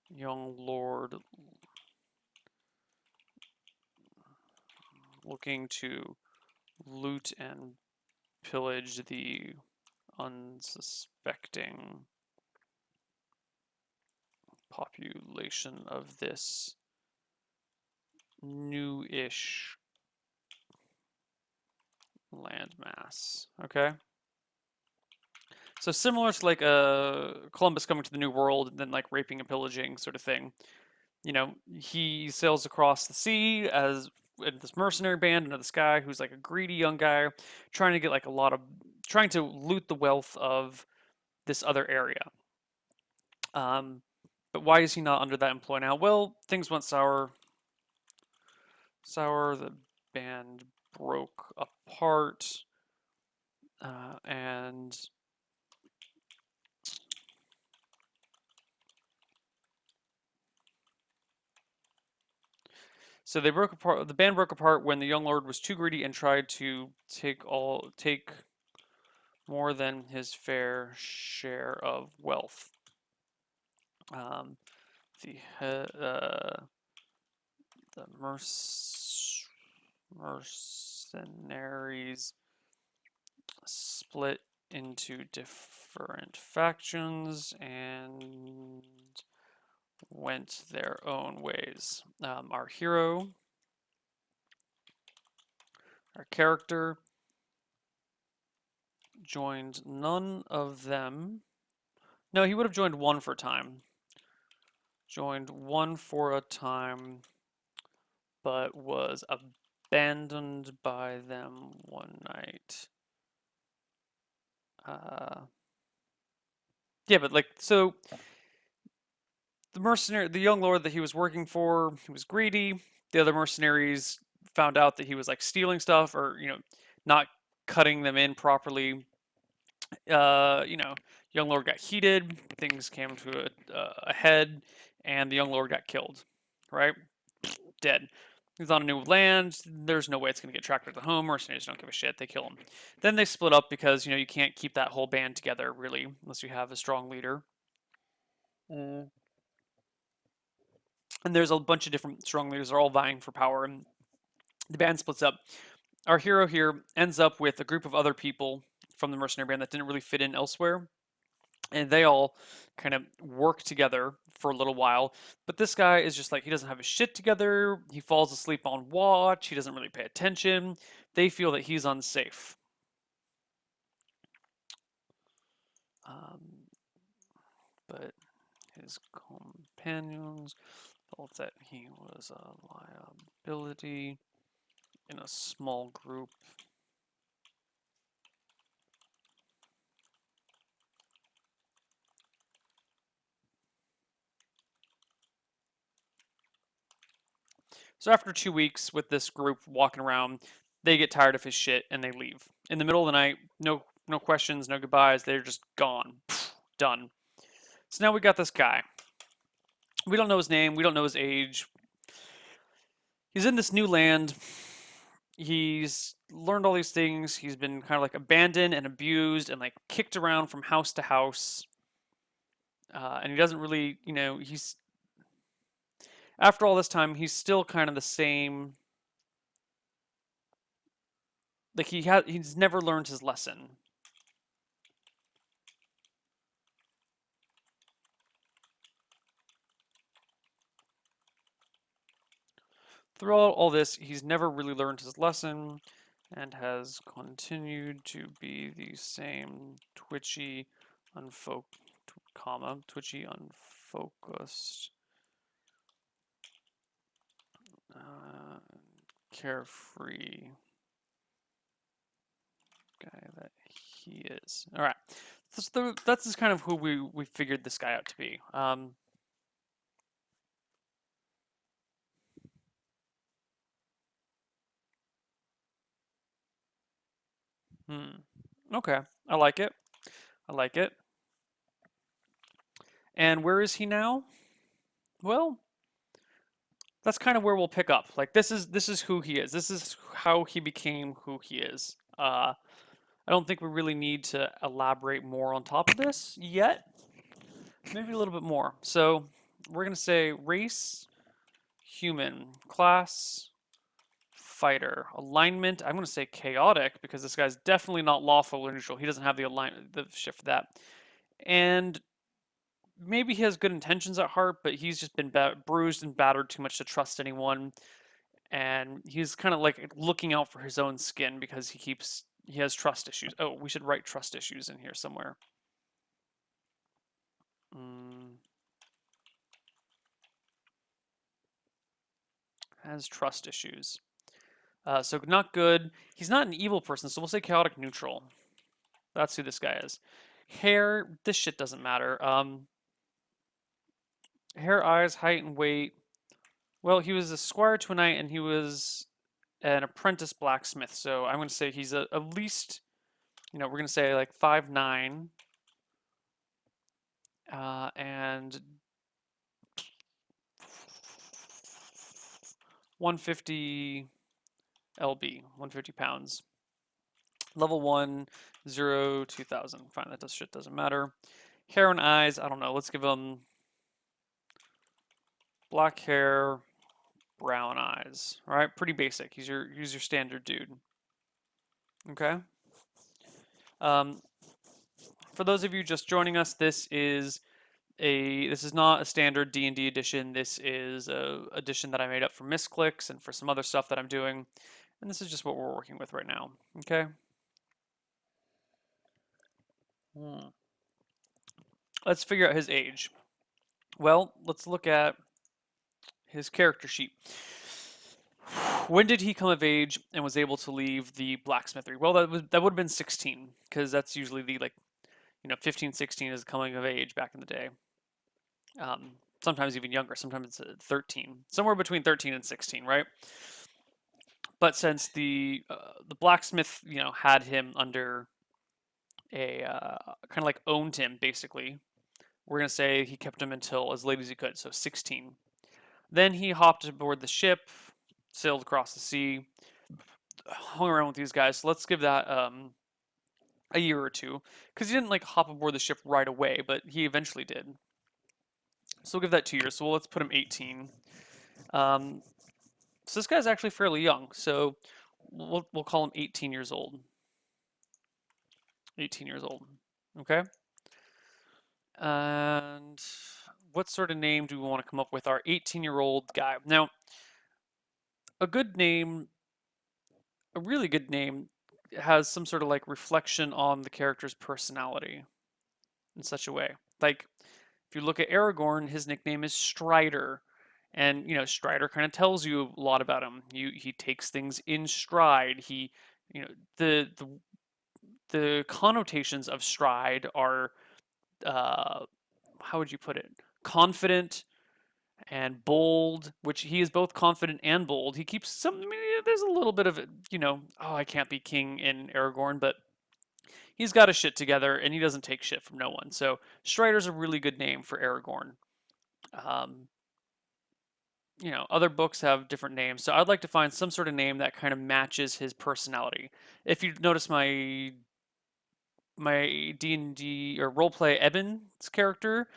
young lord looking to loot and pillage the unsuspecting population of this new-ish landmass. Okay. So similar to like Columbus coming to the New World and then like raping and pillaging sort of thing. You know, he sails across the sea as this mercenary band under the sky who's like a greedy young guy trying to get like trying to loot the wealth of this other area. But why is he not under that employ now? Well, things went sour. The band broke apart, and so they broke apart. The band broke apart when the young lord was too greedy and tried to take more than his fair share of wealth. The mercenaries split into different factions and went their own ways. Our hero, our character, joined none of them. No, he would have joined one for a time. Joined one for a time but was abandoned by them one night. Yeah, but like, so the mercenary, the young lord that he was working for, he was greedy. The other mercenaries found out that he was like stealing stuff or, not cutting them in properly. Young lord got heated, things came to a head, and the young lord got killed, right? Dead. He's on a new land. There's no way it's going to get tracked to home. Mercenaries don't give a shit. They kill him. Then they split up because, you can't keep that whole band together, really, unless you have a strong leader. Mm. And there's a bunch of different strong leaders. They're all vying for power, and the band splits up. Our hero here ends up with a group of other people from the mercenary band that didn't really fit in elsewhere, and they all kind of work together for a little while. But this guy is just like, he doesn't have his shit together. He falls asleep on watch. He doesn't really pay attention. They feel that he's unsafe. But his companions felt that he was a liability in a small group. So after 2 weeks with this group walking around, they get tired of his shit and they leave. In the middle of the night, no questions, no goodbyes, they're just gone. Done. So now we got this guy. We don't know his name, we don't know his age. He's in this new land. He's learned all these things. He's been kind of like abandoned and abused and like kicked around from house to house. And he doesn't really, he's after all this time, he's still kind of the same. Like he's never learned his lesson. Throughout all this, he's never really learned his lesson and has continued to be the same twitchy, twitchy, unfocused, carefree guy that he is. All right, that's just kind of who we figured this guy out to be. Okay, I like it. I like it. And where is he now? Well, that's kind of where we'll pick up. Like this is who he is. This is how he became who he is. I don't think we really need to elaborate more on top of this yet. Maybe a little bit more. So we're gonna say race, human, class, fighter, alignment. I'm gonna say chaotic because this guy's definitely not lawful or neutral. He doesn't have the shift for that. And maybe he has good intentions at heart, but he's just been bruised and battered too much to trust anyone. And he's kind of like looking out for his own skin because he has trust issues. Oh, we should write trust issues in here somewhere. Has trust issues. So not good. He's not an evil person, so we'll say chaotic neutral. That's who this guy is. Hair, this shit doesn't matter. Hair, eyes, height, and weight. Well, he was a squire to a knight, and he was an apprentice blacksmith. So I'm going to say he's at least, we're going to say like 5'9", and 150 lb, 150 pounds. Level 1, 0, 2000. Fine, that shit doesn't matter. Hair and eyes, I don't know. Let's give him black hair, brown eyes. All right, pretty basic. He's your standard dude. Okay. For those of you just joining us, this is not a standard D&D edition. This is a edition that I made up for Misclicks and for some other stuff that I'm doing, and this is just what we're working with right now. Okay. Let's figure out his age. Well, let's look at his character sheet. when did he come of age and was able to leave the blacksmithery? Well, that would have been 16, because that's usually the, like, 15, 16 is coming of age back in the day. Sometimes even younger. Sometimes it's 13, somewhere between 13 and 16, right? But since the blacksmith, had him under a kind of like owned him basically, we're gonna say he kept him until as late as he could, so 16. Then he hopped aboard the ship, sailed across the sea, hung around with these guys. So let's give that a year or two, because he didn't like hop aboard the ship right away, but he eventually did. So we'll give that 2 years. So let's put him 18. Um, so this guy's actually fairly young. So we'll call him 18 years old. 18 years old. Okay. And what sort of name do we want to come up with our 18-year-old guy? Now, a good name, a really good name, has some sort of like reflection on the character's personality in such a way. Like, if you look at Aragorn, his nickname is Strider. And Strider kind of tells you a lot about him. He takes things in stride. He, you know, the connotations of stride are, uh, how would you put it? Confident and bold, which he is both confident and bold. He keeps some. I mean, there's a little bit of oh, I can't be king in Aragorn, but he's got his shit together and he doesn't take shit from no one. So Strider's a really good name for Aragorn. Um, other books have different names, so I'd like to find some sort of name that kind of matches his personality. If you notice my D&D or roleplay Eben's character,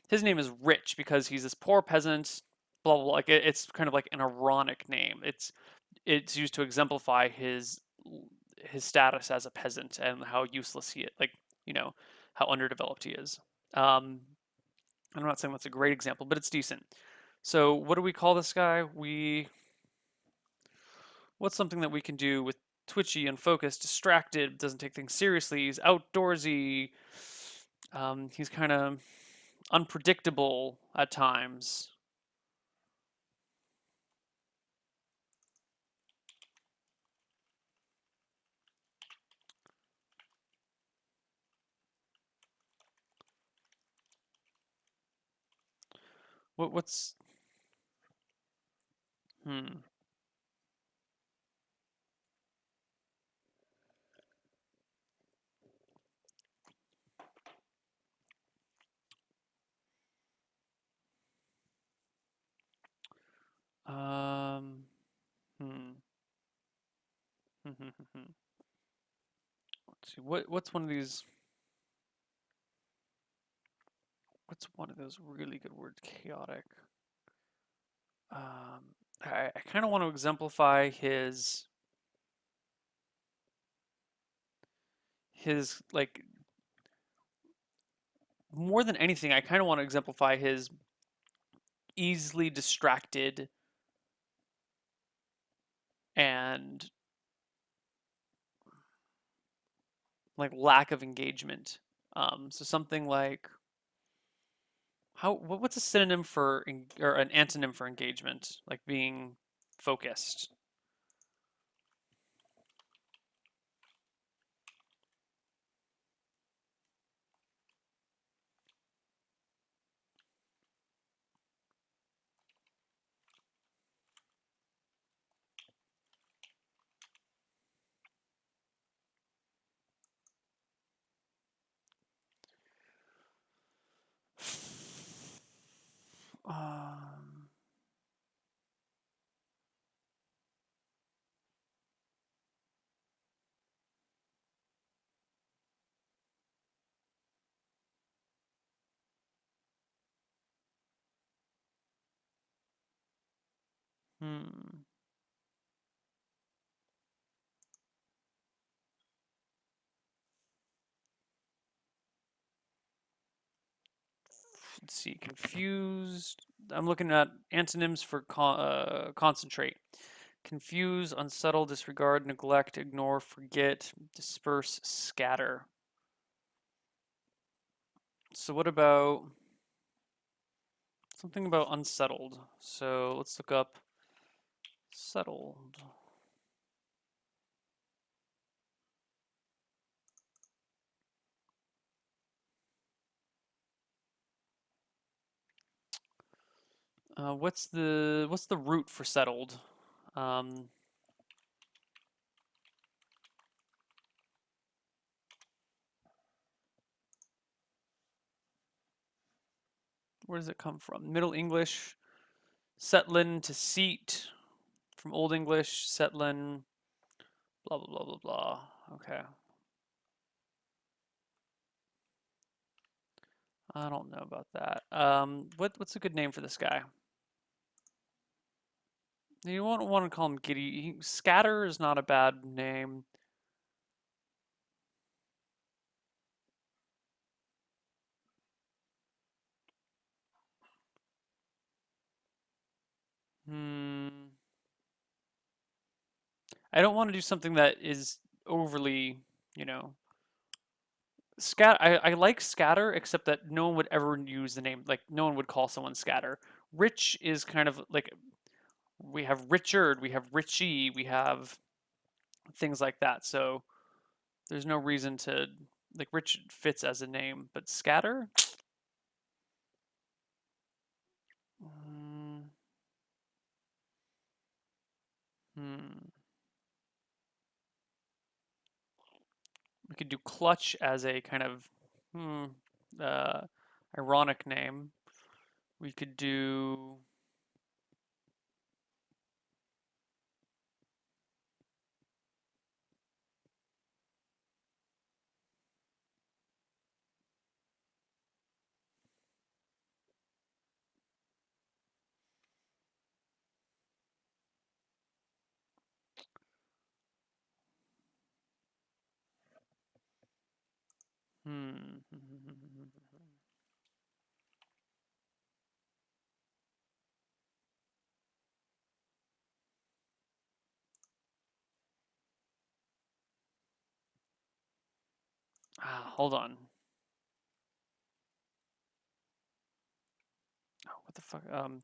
his name is Rich because he's this poor peasant, blah blah blah. Like it's kind of like an ironic name. It's used to exemplify his status as a peasant and how useless he is, like, how underdeveloped he is. Um, I'm not saying that's a great example, but it's decent. So what do we call this guy? What's something that we can do with twitchy, unfocused, distracted, doesn't take things seriously, he's outdoorsy, he's kind of unpredictable at times. What's hmm um hmm let's see, what's one of those really good words? Chaotic. I kind of want to exemplify his like, more than anything, I kind of want to exemplify his easily distracted and like lack of engagement. So something like, what's a synonym for or an antonym for engagement? Like being focused. Um, hmm. Let's see. Confused. I'm looking at antonyms for concentrate. Confuse, unsettle, disregard, neglect, ignore, forget, disperse, scatter. So what about something about unsettled? So let's look up Settled. What's the root for settled? Um, where does it come from? Middle English, setlin to seat, from Old English, setlin, blah blah blah blah blah. Okay. I don't know about that. What's a good name for this guy? You won't want to call him Giddy. Scatter is not a bad name. Hmm. I don't want to do something that is overly, you know, I like scatter, except that no one would ever use the name. Like no one would call someone scatter. Rich is kind of like we have Richard, we have Richie, we have things like that. So there's no reason to like Rich fits as a name, but scatter. Mm, hmm. We could do clutch as a kind of hmm, uh, ironic name. We could do hmm. Hold on. Oh, what the fuck? Um,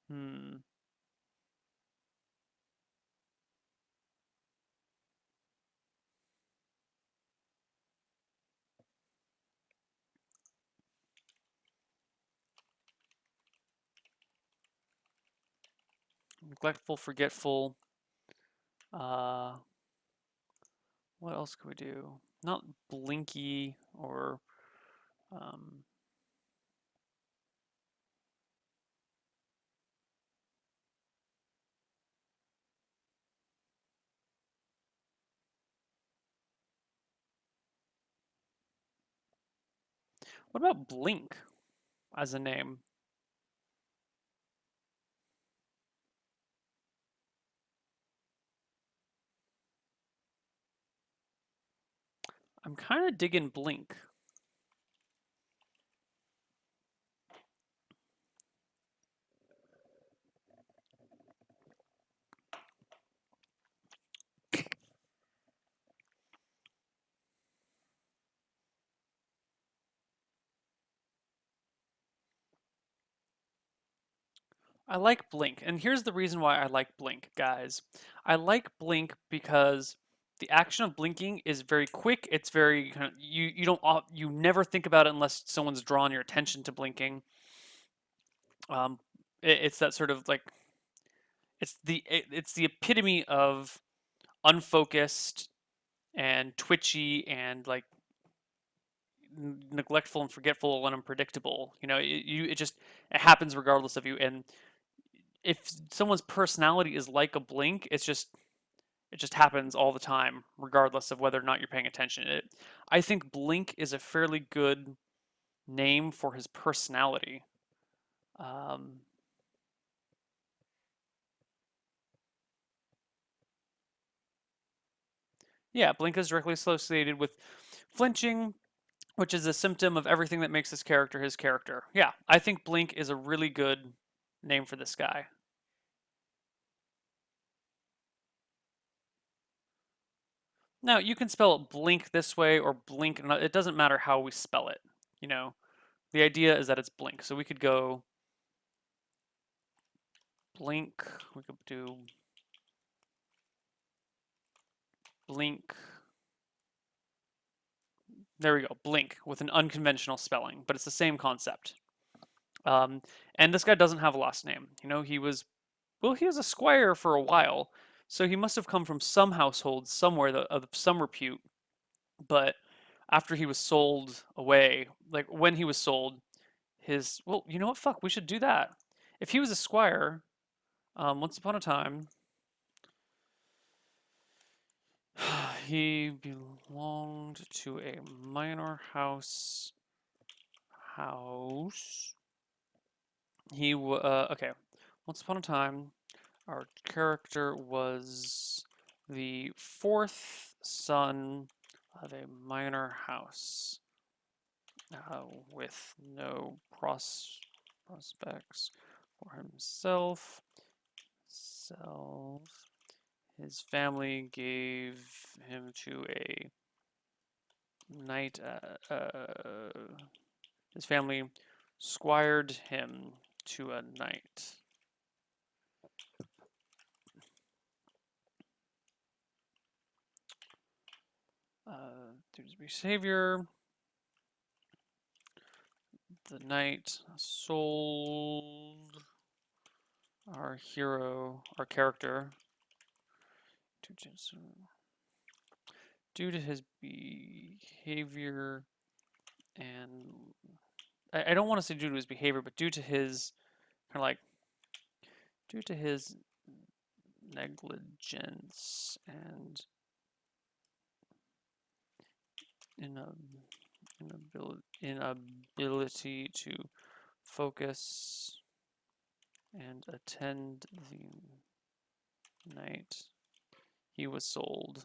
hmm. Neglectful, forgetful. Uh, what else could we do? Not blinky or um. What about blink as a name? I'm kind of digging blink. I like Blink, and here's the reason why I like Blink, guys. I like Blink because the action of blinking is very quick. It's very kind of you don't you never think about it unless someone's drawn your attention to blinking. Um, it's that sort of like it's the epitome of unfocused and twitchy and like neglectful and forgetful and unpredictable. You know, it just it happens regardless of you. And if someone's personality is like a blink, it just happens all the time, regardless of whether or not you're paying attention. I think Blink is a fairly good name for his personality. Um, Yeah, blink is directly associated with flinching, which is a symptom of everything that makes this character his character. Yeah, I think blink is a really good name for this guy. Now, you can spell it blink this way or blink, it doesn't matter how we spell it, you know. The idea is that it's blink. So we could go blink, we could do blink. There we go, blink with an unconventional spelling, but it's the same concept. Um, and this guy doesn't have a last name. You know, he was a squire for a while, so he must have come from some household somewhere of some repute. But after he was sold away, like when he was sold, you know what? Fuck, we should do that. If he was a squire, once upon a time, he belonged to a minor house. Okay. Once upon a time, our character was the fourth son of a minor house with no prospects for himself. His family gave him to a knight. His family squired him to a knight. Through his behavior, the knight sold our hero, our character, due to his behavior and I don't want to say due to his behavior, but due to his kind of like due to his negligence and inability to focus and attend the night, he was sold.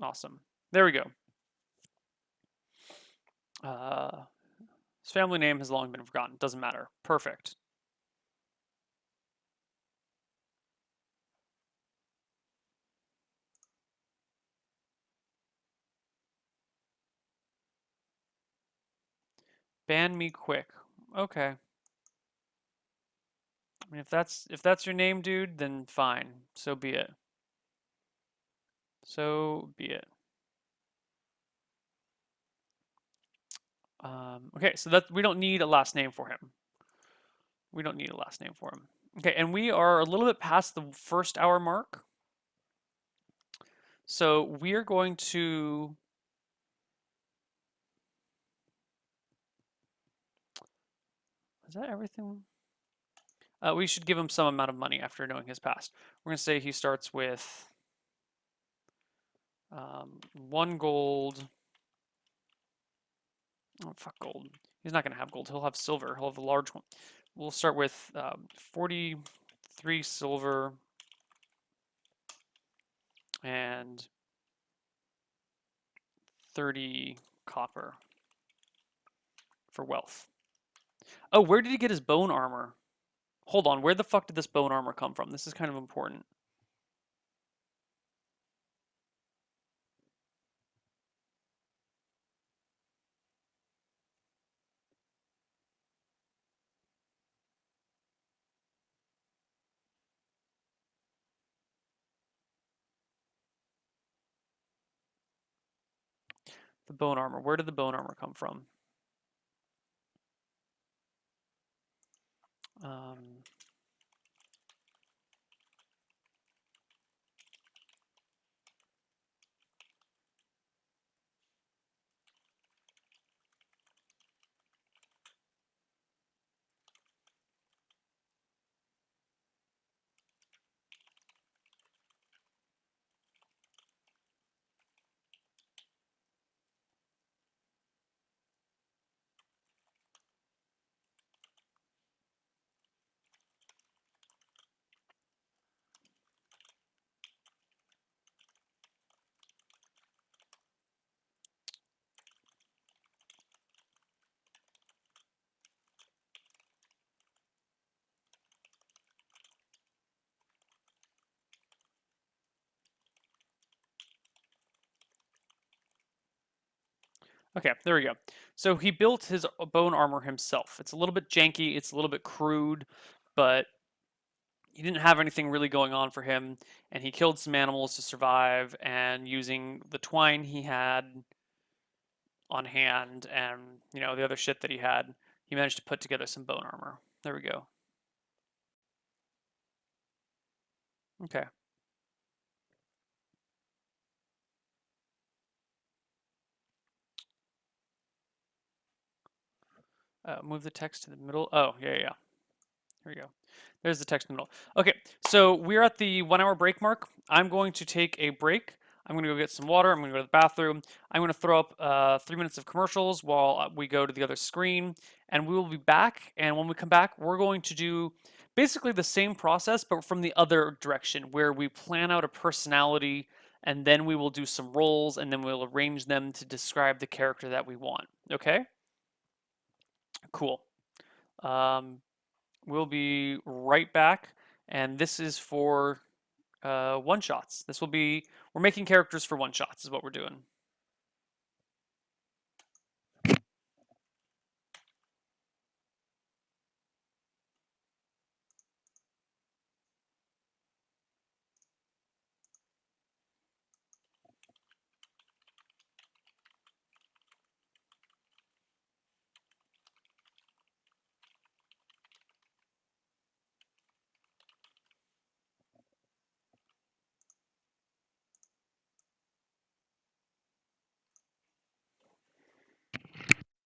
Awesome. There we go. His family name has long been forgotten. Doesn't matter. Perfect. Ban me quick. Okay. I mean, if that's your name, dude, then fine. So be it. So be it. Okay, so that we don't need a last name for him. We don't need a last name for him. Okay, and we are a little bit past the first hour mark. So we are going to is that everything? We should give him some amount of money after knowing his past. We're going to say he starts with 1 gold. Oh, fuck gold. He's not going to have gold. He'll have silver. He'll have a large one. We'll start with 43 silver and 30 copper for wealth. Oh, where did he get his bone armor? Hold on, where the fuck did this bone armor come from? This is kind of important. The bone armor. Where did the bone armor come from? Um, Okay, there we go. So he built his bone armor himself. It's a little bit janky, it's a little bit crude, but he didn't have anything really going on for him, and he killed some animals to survive, and using the twine he had on hand and, the other shit that he had, he managed to put together some bone armor. There we go. Okay. Move the text to the middle. Oh, yeah, yeah, yeah. Here we go. There's the text in the middle. Okay, so we're at the 1 hour break mark. I'm going to take a break. I'm going to go get some water. I'm going to go to the bathroom. I'm going to throw up 3 minutes of commercials while we go to the other screen. And we will be back. And when we come back, we're going to do basically the same process, but from the other direction, where we plan out a personality, and then we will do some roles, and then we'll arrange them to describe the character that we want. Okay? Cool. Um, we'll be right back. And this is for one shots. We're making characters for one shots, is what we're doing.